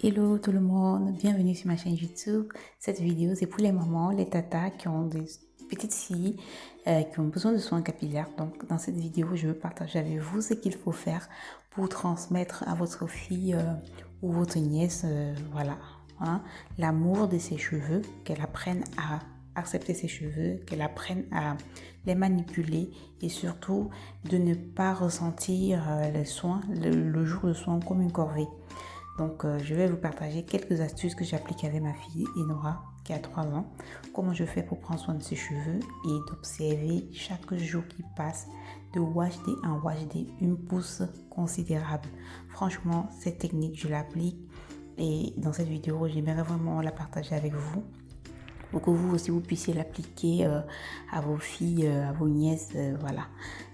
Hello tout le monde, bienvenue sur ma chaîne YouTube. Cette vidéo c'est pour les mamans, les tatas qui ont des petites filles qui ont besoin de soins capillaires. Donc dans cette vidéo je veux partager avec vous ce qu'il faut faire pour transmettre à votre fille ou votre nièce l'amour de ses cheveux, qu'elle apprenne à accepter ses cheveux, qu'elle apprenne à les manipuler et surtout de ne pas ressentir les soins, le jour de soins comme une corvée. Donc, je vais vous partager quelques astuces que j'applique avec ma fille Enora, qui a 3 ans. Comment je fais pour prendre soin de ses cheveux et d'observer chaque jour qui passe, de wash day en wash day, une pousse considérable. Franchement, cette technique, je l'applique et dans cette vidéo, j'aimerais vraiment la partager avec vous pour que vous aussi, vous puissiez l'appliquer à vos filles, à vos nièces, voilà.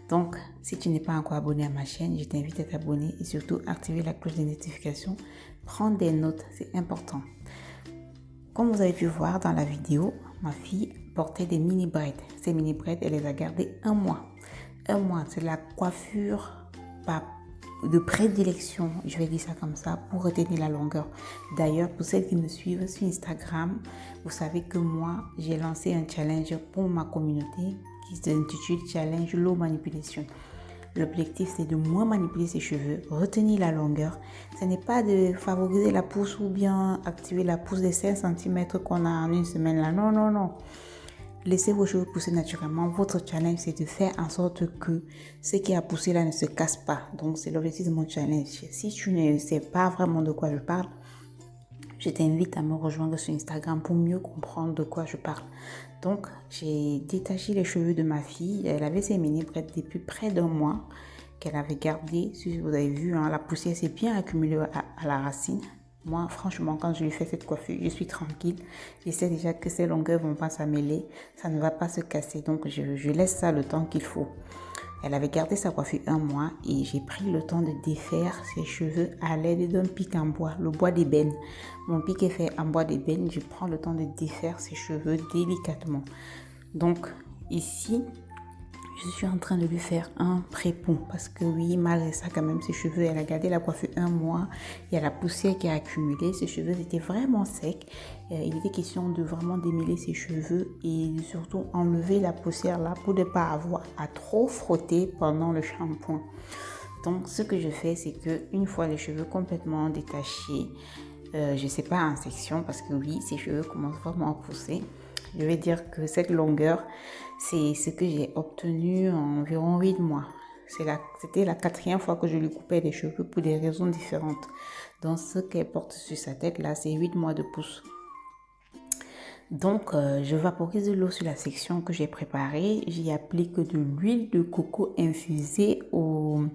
Donc, si tu n'es pas encore abonné à ma chaîne, je t'invite à t'abonner et surtout activer la cloche de notification. Prendre des notes, c'est important. Comme vous avez pu voir dans la vidéo, ma fille portait des mini braids. Ces mini braids, elle les a gardées 1 mois. 1 mois, c'est la coiffure de prédilection, je vais dire ça comme ça, pour retenir la longueur. D'ailleurs, pour celles qui me suivent sur Instagram, vous savez que moi, j'ai lancé un challenge pour ma communauté qui s'intitule Challenge Low Manipulation. L'objectif, c'est de moins manipuler ses cheveux, retenir la longueur. Ce n'est pas de favoriser la pousse ou bien activer la pousse des 5 cm qu'on a en une semaine là. Non, non, non. Laissez vos cheveux pousser naturellement. Votre challenge, c'est de faire en sorte que ce qui a poussé là ne se casse pas. Donc, c'est l'objectif de mon challenge. Si tu ne sais pas vraiment de quoi je parle, je t'invite à me rejoindre sur Instagram pour mieux comprendre de quoi je parle. Donc, j'ai détaché les cheveux de ma fille. Elle avait ses mini braids depuis près d'1 mois qu'elle avait gardé. Si vous avez vu, la poussière s'est bien accumulée à la racine. Moi, franchement, quand je lui fais cette coiffure, je suis tranquille. Je sais déjà que ces longueurs ne vont pas s'amêler. Ça ne va pas se casser. Donc, je laisse ça le temps qu'il faut. Elle avait gardé sa coiffure 1 mois et j'ai pris le temps de défaire ses cheveux à l'aide d'un pic en bois, le bois d'ébène. Mon pic est fait en bois d'ébène. Je prends le temps de défaire ses cheveux délicatement. Donc, ici, je suis en train de lui faire un prépon parce que oui, malgré ça, quand même, ses cheveux, elle a gardé la coiffure 1 mois. Il y a la poussière qui a accumulé. Ses cheveux étaient vraiment secs. Il était question de vraiment démêler ses cheveux et de surtout enlever la poussière là pour ne pas avoir à trop frotter pendant le shampoing. Donc, ce que je fais, c'est que une fois les cheveux complètement détachés, je sais pas en section parce que oui, ses cheveux commencent vraiment à pousser. Je vais dire que cette longueur, c'est ce que j'ai obtenu en environ 8 mois. C'était la 4e fois que je lui coupais les cheveux pour des raisons différentes. Donc, ce qu'elle porte sur sa tête là, c'est 8 mois de pousse. Donc, je vaporise de l'eau sur la section que j'ai préparée. J'y applique de l'huile de coco infusée aux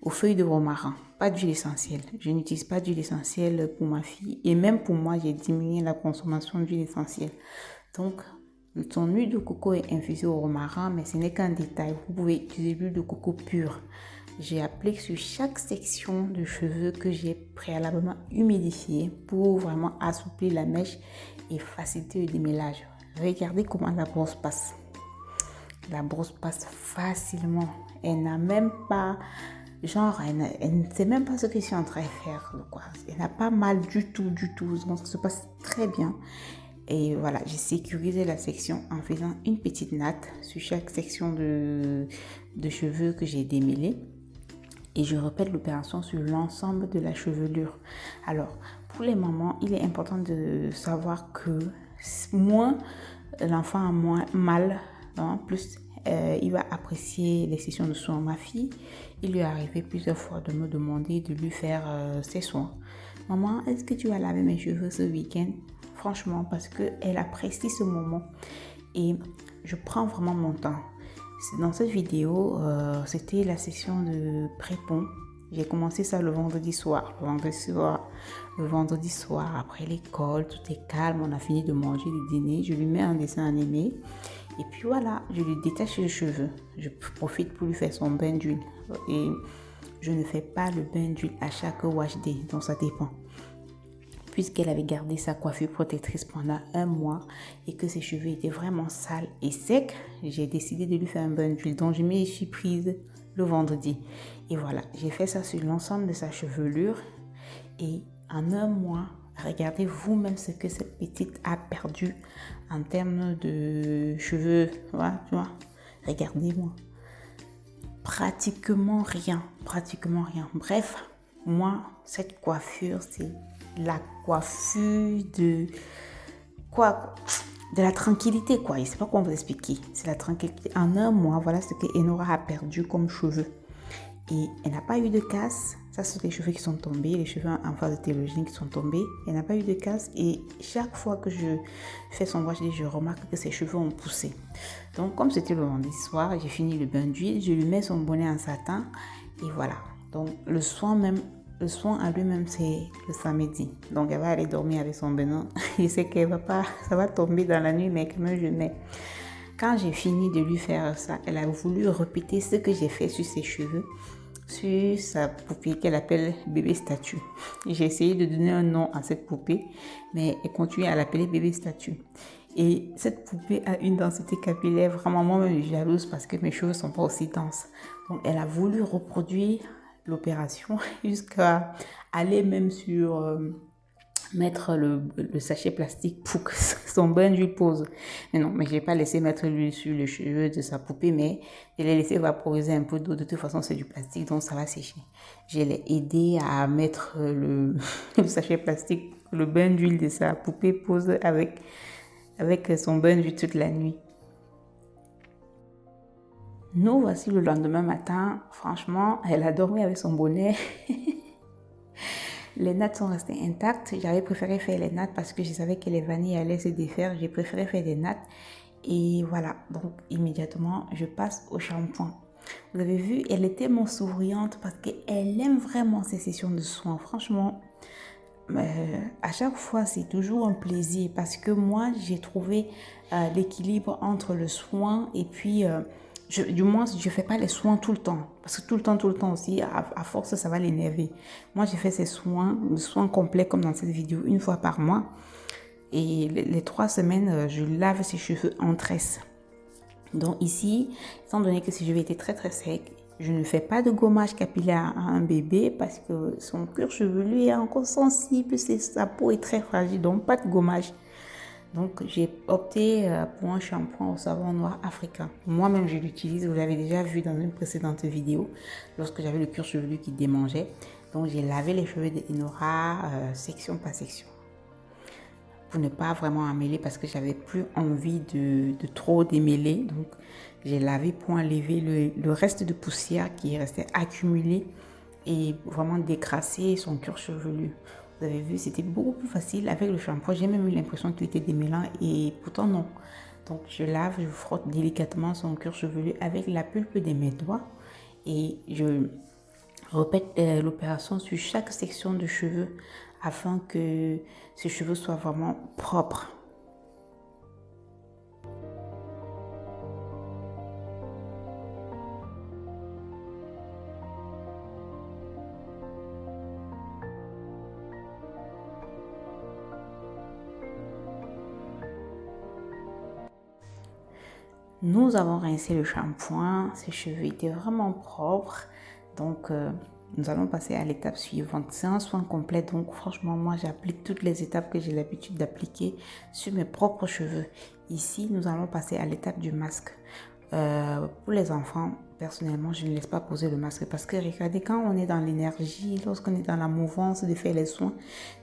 feuilles de romarin. Pas d'huile essentielle. Je n'utilise pas d'huile essentielle pour ma fille. Et même pour moi, j'ai diminué la consommation d'huile essentielle. Donc, ton huile de coco est infusée au romarin, mais ce n'est qu'un détail. Vous pouvez utiliser l'huile de coco pure. J'applique sur chaque section de cheveux que j'ai préalablement humidifié pour vraiment assouplir la mèche et faciliter le démêlage. Regardez comment la brosse passe. La brosse passe facilement. Elle n'a même pas... elle ne sait même pas ce que je suis en train de faire. Quoi. Elle n'a pas mal du tout. Donc, ça se passe très bien. Et voilà, j'ai sécurisé la section en faisant une petite natte sur chaque section de cheveux que j'ai démêlé. Et je répète l'opération sur l'ensemble de la chevelure. Alors, pour les mamans, il est important de savoir que moins l'enfant a moins mal, plus il va apprécier les sessions de soins. Ma fille, il lui est arrivé plusieurs fois de me demander de lui faire ses soins. Maman, est-ce que tu vas laver mes cheveux ce week-end? Franchement, parce qu'elle apprécie ce moment. Et je prends vraiment mon temps. Dans cette vidéo, c'était la session de prépon. J'ai commencé ça le vendredi soir. Le vendredi soir, après l'école, tout est calme. On a fini de manger, de dîner. Je lui mets un dessin animé. Et puis voilà, je lui détache les cheveux. Je profite pour lui faire son bain d'huile. Et je ne fais pas le bain d'huile à chaque wash day. Donc ça dépend. Puisqu'elle avait gardé sa coiffure protectrice pendant 1 mois et que ses cheveux étaient vraiment sales et secs, j'ai décidé de lui faire un bain d'huile. Donc, je m'y suis prise le vendredi. Et voilà, j'ai fait ça sur l'ensemble de sa chevelure. Et en un mois, regardez vous-même ce que cette petite a perdu en termes de cheveux. Voilà, tu vois. Regardez-moi. Pratiquement rien. Pratiquement rien. Bref, moi, cette coiffure, c'est la coiffure de... Quoi? De la tranquillité, quoi. Je ne sais pas comment vous expliquer. C'est la tranquillité. En un mois, voilà ce que Enora a perdu comme cheveux. Et elle n'a pas eu de casse. Ça, c'est les cheveux qui sont tombés, les cheveux en phase de télogène qui sont tombés. Elle n'a pas eu de casse. Et chaque fois que je fais son wash, je remarque que ses cheveux ont poussé. Donc, comme c'était le vendredi soir, j'ai fini le bain d'huile. Je lui mets son bonnet en satin. Et voilà. Donc, le soin à lui-même, c'est le samedi. Donc, elle va aller dormir avec son bonnet. Je sais qu'elle va pas, ça va tomber dans la nuit, mais quand même, je mets. Quand j'ai fini de lui faire ça, elle a voulu répéter ce que j'ai fait sur ses cheveux, sur sa poupée qu'elle appelle bébé statue. J'ai essayé de donner un nom à cette poupée, mais elle continue à l'appeler bébé statue. Et cette poupée a une densité capillaire vraiment moi-même jalouse parce que mes cheveux ne sont pas aussi denses. Donc elle a voulu reproduire l'opération jusqu'à aller même sur... mettre le sachet plastique pour que son bain d'huile pose. Mais non, mais je n'ai pas laissé mettre l'huile sur les cheveux de sa poupée, mais je l'ai laissé vaporiser un peu d'eau. De toute façon, c'est du plastique, donc ça va sécher. Je l'ai aidé à mettre le sachet plastique, le bain d'huile de sa poupée pose avec son bain d'huile toute la nuit. Nous voici le lendemain matin. Franchement, elle a dormi avec son bonnet. Les nattes sont restées intactes. J'avais préféré faire les nattes parce que je savais que les vanilles allaient se défaire. J'ai préféré faire des nattes. Et voilà, donc immédiatement, je passe au shampoing. Vous avez vu, elle est tellement souriante parce qu'elle aime vraiment ces sessions de soins. Franchement, à chaque fois, c'est toujours un plaisir parce que moi, j'ai trouvé l'équilibre entre le soin et puis... du moins, je ne fais pas les soins tout le temps. Parce que tout le temps aussi, à force, ça va l'énerver. Moi, j'ai fait ces soins, le soin complet comme dans cette vidéo, une fois par mois. Et les 3 semaines, je lave ses cheveux en tresse. Donc ici, étant donné que ses cheveux étaient très très secs, je ne fais pas de gommage capillaire à un bébé parce que son cuir chevelu est encore sensible, sa peau est très fragile, donc pas de gommage. Donc, j'ai opté pour un shampoing au savon noir africain. Moi-même, je l'utilise. Vous l'avez déjà vu dans une précédente vidéo, lorsque j'avais le cuir chevelu qui démangeait. Donc, j'ai lavé les cheveux d'Enora section par section. Pour ne pas vraiment emmêler, parce que j'avais plus envie de trop démêler. Donc, j'ai lavé pour enlever le reste de poussière qui restait accumulé et vraiment décrasser son cuir chevelu. Vous avez vu, c'était beaucoup plus facile avec le shampoing. J'ai même eu l'impression qu'il était démêlant et pourtant non. Donc je lave, je frotte délicatement son cuir chevelu avec la pulpe de mes doigts et je répète l'opération sur chaque section de cheveux afin que ces cheveux soient vraiment propres. Nous avons rincé le shampoing, ses cheveux étaient vraiment propres. Donc, nous allons passer à l'étape suivante. C'est un soin complet. Donc, franchement, moi, j'applique toutes les étapes que j'ai l'habitude d'appliquer sur mes propres cheveux. Ici, nous allons passer à l'étape du masque. Pour les enfants, personnellement, je ne laisse pas poser le masque parce que regardez, quand on est dans l'énergie, lorsqu'on est dans la mouvance de faire les soins,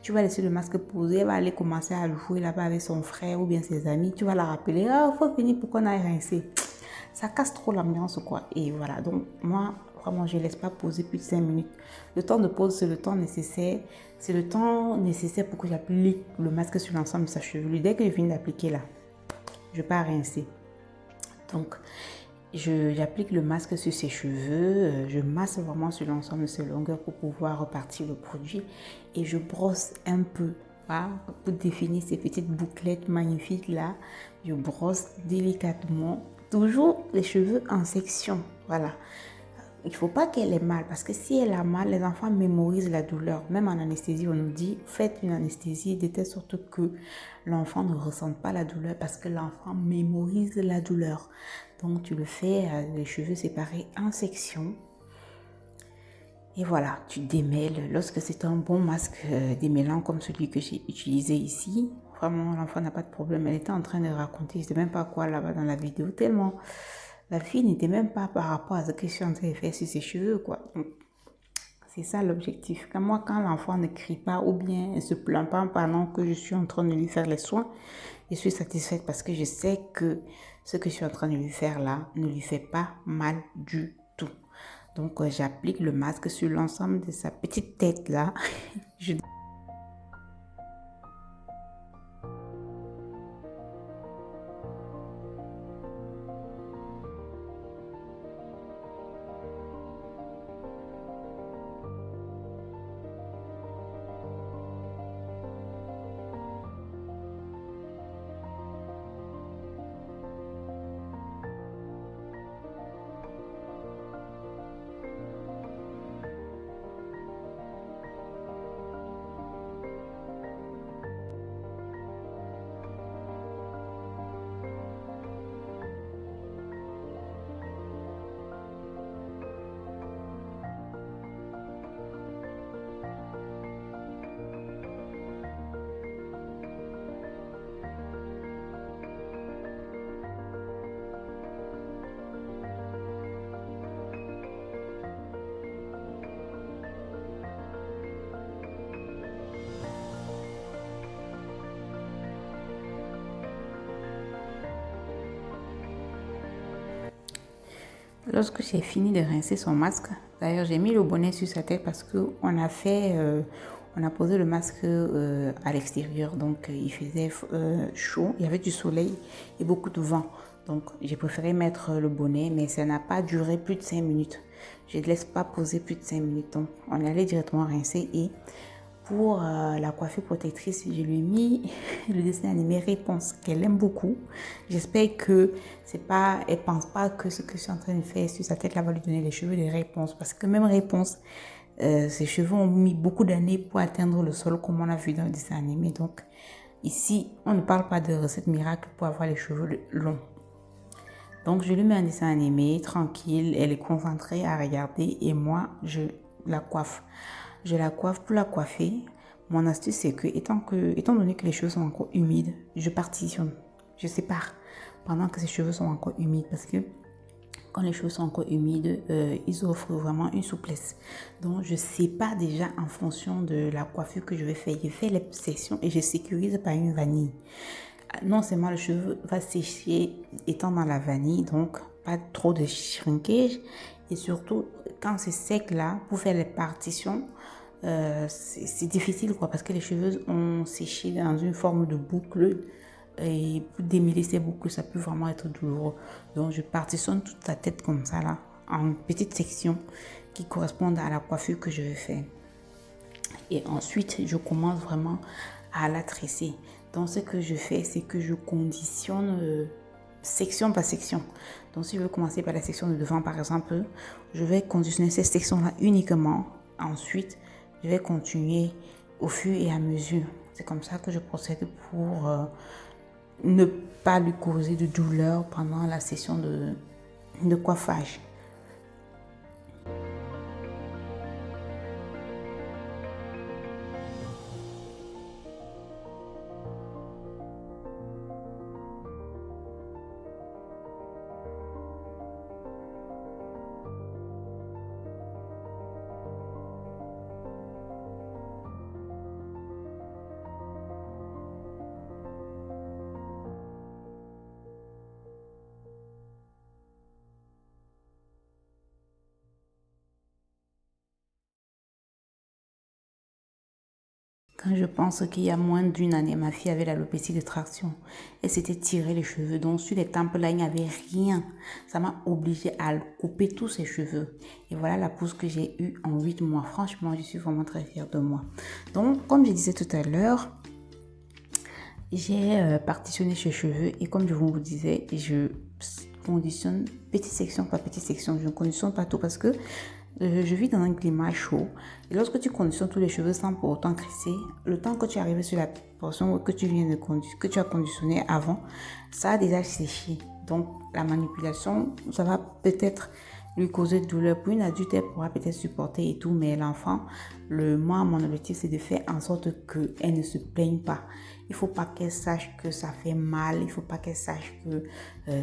tu vas laisser le masque poser, elle va aller commencer à jouer là-bas avec son frère ou bien ses amis, tu vas la rappeler, ah, faut venir pour qu'on aille rincer. Ça casse trop l'ambiance, quoi. Et voilà, donc moi, vraiment, je ne laisse pas poser plus de 5 minutes. Le temps de pause, c'est le temps nécessaire. C'est le temps nécessaire pour que j'applique le masque sur l'ensemble de sa chevelure. Dès que je finis d'appliquer là, je pars rincer. Donc, j'applique le masque sur ses cheveux, je masse vraiment sur l'ensemble de ses longueurs pour pouvoir repartir le produit et je brosse un peu, voilà, pour définir ces petites bouclettes magnifiques là. Je brosse délicatement, toujours les cheveux en section, voilà. Il ne faut pas qu'elle ait mal parce que si elle a mal, les enfants mémorisent la douleur. Même en anesthésie, on nous dit faites une anesthésie de telle sorte que l'enfant ne ressente pas la douleur parce que l'enfant mémorise la douleur. Donc tu le fais les cheveux séparés en sections. Et voilà, tu démêles. Lorsque c'est un bon masque démêlant comme celui que j'ai utilisé ici, vraiment, l'enfant n'a pas de problème. Elle était en train de raconter, je ne sais même pas quoi là-bas dans la vidéo, tellement la fille n'était même pas par rapport à ce que je suis en train de faire sur ses cheveux, quoi. Donc, c'est ça l'objectif. Quand l'enfant ne crie pas ou bien ne se plaint pas pendant que je suis en train de lui faire les soins, je suis satisfaite parce que je sais que ce que je suis en train de lui faire là ne lui fait pas mal du tout. Donc, j'applique le masque sur l'ensemble de sa petite tête là. Lorsque j'ai fini de rincer son masque, d'ailleurs j'ai mis le bonnet sur sa tête parce qu'on on a posé le masque à l'extérieur, donc il faisait chaud, il y avait du soleil et beaucoup de vent. Donc j'ai préféré mettre le bonnet, mais ça n'a pas duré plus de 5 minutes. Je ne laisse pas poser plus de 5 minutes, donc on est allé directement rincer et pour la coiffure protectrice, je lui ai mis le dessin animé Réponse qu'elle aime beaucoup. J'espère que elle pense pas que ce que je suis en train de faire sur sa tête là va lui donner les cheveux de Réponse, parce que même Réponse, ses cheveux ont mis beaucoup d'années pour atteindre le sol comme on a vu dans le dessin animé. Donc ici, on ne parle pas de recette miracle pour avoir les cheveux longs. Donc je lui mets un dessin animé tranquille, elle est concentrée à regarder et moi je la coiffe. Je la coiffe. Pour la coiffer, mon astuce c'est que étant donné que les cheveux sont encore humides, je partitionne, je sépare pendant que ses cheveux sont encore humides, parce que quand les cheveux sont encore humides, ils offrent vraiment une souplesse. Donc je sépare déjà en fonction de la coiffure que je vais faire. Je fais les sections et je sécurise par une vanille. Non seulement le cheveu va sécher étant dans la vanille, donc pas trop de shrinkage, et surtout quand c'est sec là, pour faire les partitions, c'est difficile quoi, parce que les cheveux ont séché dans une forme de boucle et pour démêler ces boucles ça peut vraiment être douloureux. Donc je partitionne toute la tête comme ça là en petites sections qui correspondent à la coiffure que je vais faire. Et ensuite, je commence vraiment à la tresser. Donc, ce que je fais, c'est que je conditionne section par section. Donc, si je veux commencer par la section de devant, par exemple, je vais conditionner cette section-là uniquement. Ensuite, je vais continuer au fur et à mesure. C'est comme ça que je procède pour ne pas lui causer de douleur pendant la session de coiffage. Quand je pense qu'il y a moins d'une année, ma fille avait l'alopécie de traction. Elle s'était tiré les cheveux. Donc, sur les tempes là, il n'y avait rien. Ça m'a obligée à couper tous ses cheveux. Et voilà la pousse que j'ai eue en 8 mois. Franchement, je suis vraiment très fière de moi. Donc, comme je disais tout à l'heure, j'ai partitionné ses cheveux. Et comme je vous disais, je conditionne petite section par petite section. Je ne conditionne pas tout parce que je vis dans un climat chaud. Et lorsque tu conditionnes tous les cheveux sans pour autant crisser, le temps que tu arrives sur la portion que tu as conditionné avant, ça a déjà séché. Donc la manipulation, ça va peut-être lui causer de douleur. Pour une adulte, elle pourra peut-être supporter et tout, mais l'enfant, moi, mon objectif, c'est de faire en sorte qu'elle ne se plaigne pas. Il ne faut pas qu'elle sache que ça fait mal, il ne faut pas qu'elle sache que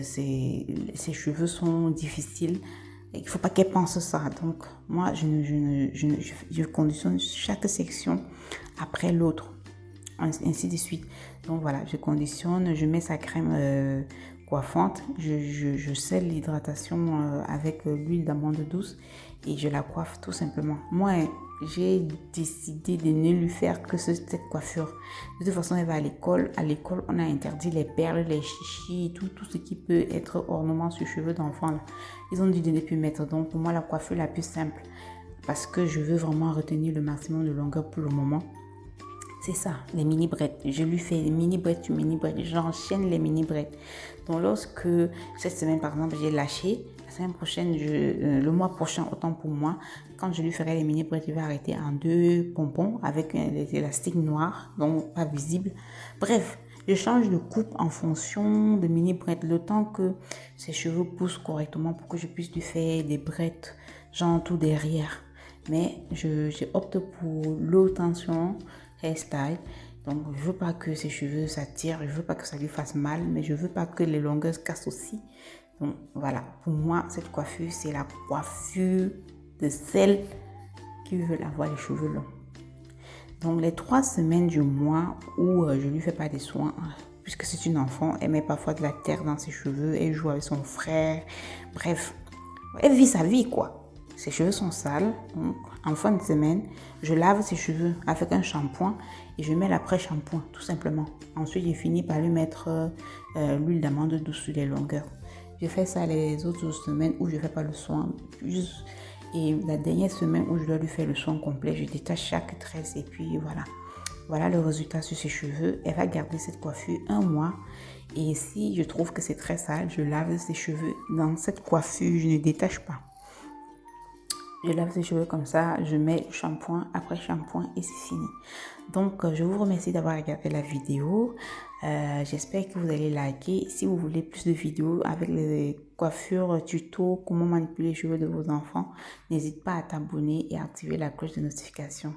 ses cheveux sont difficiles. Il ne faut pas qu'elle pense ça. Donc, moi, je conditionne chaque section après l'autre, ainsi de suite. Donc, voilà, je conditionne, je mets sa crème coiffante, je scelle l'hydratation avec l'huile d'amande douce et je la coiffe tout simplement. Moi, j'ai décidé de ne lui faire que cette coiffure. De toute façon, elle va à l'école. À l'école, on a interdit les perles, les chichis, tout ce qui peut être ornement sur cheveux d'enfant. Ils ont dit de ne plus mettre. Donc, pour moi, la coiffure la plus simple, parce que je veux vraiment retenir le maximum de longueur pour le moment, c'est ça, les mini braids. Je lui fais les mini braids sur mini braids. J'enchaîne les mini braids. Donc, lorsque cette semaine, par exemple, j'ai lâché, la semaine prochaine, le mois prochain, autant pour moi, quand je lui ferai les mini braids, je vais arrêter en 2 pompons avec des élastiques noirs, donc pas visibles. Bref, je change de coupe en fonction de mini braids, le temps que ses cheveux poussent correctement pour que je puisse lui faire des braids, genre tout derrière. Mais j'opte pour l'eau tension hairstyle. Donc, je veux pas que ses cheveux s'attirent, je veux pas que ça lui fasse mal, mais je veux pas que les longueurs se cassent aussi. Donc, voilà. Pour moi, cette coiffure, c'est la coiffure de celle qui veut avoir les cheveux longs. Donc, les 3 semaines du mois où je lui fais pas des soins, puisque c'est une enfant, elle met parfois de la terre dans ses cheveux, elle joue avec son frère, bref, elle vit sa vie, quoi. Ses cheveux sont sales, donc en fin de semaine, je lave ses cheveux avec un shampoing et je mets l'après-shampoing, tout simplement. Ensuite, j'ai fini par lui mettre l'huile d'amande douce sur les longueurs. Je fais ça les autres semaines où je ne fais pas le soin. Et la dernière semaine où je dois lui faire le soin complet, je détache chaque tresse et puis voilà. Voilà le résultat sur ses cheveux. Elle va garder cette coiffure 1 mois. Et si je trouve que c'est très sale, je lave ses cheveux. Dans cette coiffure, je ne détache pas. Je lave ses cheveux comme ça, je mets shampoing après shampoing et c'est fini. Donc, je vous remercie d'avoir regardé la vidéo. J'espère que vous allez liker. Si vous voulez plus de vidéos avec les coiffures, tutos, comment manipuler les cheveux de vos enfants, n'hésite pas à t'abonner et à activer la cloche de notification.